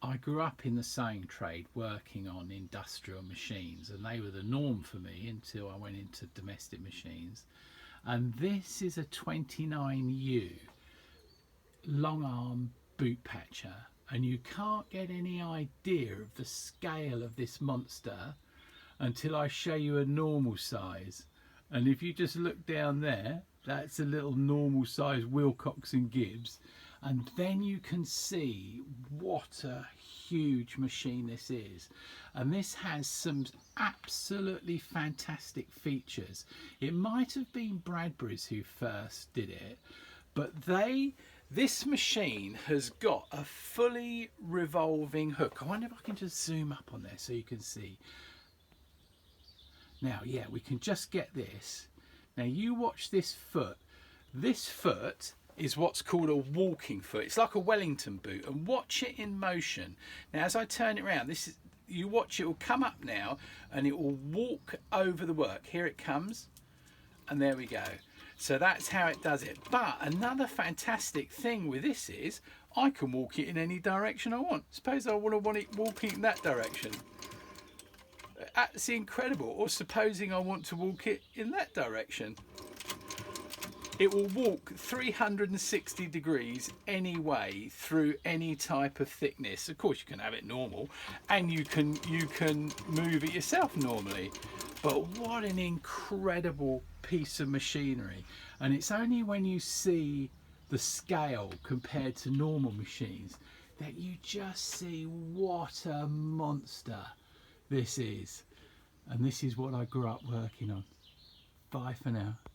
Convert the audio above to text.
I grew up in the sewing trade working on industrial machines, and they were the norm for me until I went into domestic machines. And this is a 29U long arm boot patcher, and you can't get any idea of the scale of this monster until I show you a normal size. And if you just look down there, that's a little normal size Wilcox and Gibbs, and then you can see what a huge machine this is. And this has some absolutely fantastic features. It might have been Bradbury's who first did it, but this machine has got a fully revolving hook. I wonder if I can just zoom up on there so you can see. Now, yeah, we can just get this. Now you watch this foot. This foot is what's called a walking foot. It's like a Wellington boot, and watch it in motion. Now as I turn it around, you watch, it will come up now and it will walk over the work. Here it comes, and there we go. So that's how it does it. But another fantastic thing with this is I can walk it in any direction I want. Suppose I want it walking in that direction. That's incredible. Or supposing I want to walk it in that direction. It will walk 360 degrees any way through any type of thickness. Of course you can have it normal, and you can move it yourself normally. But what an incredible piece of machinery. And it's only when you see the scale compared to normal machines that you just see what a monster this is. And this is what I grew up working on. Bye for now.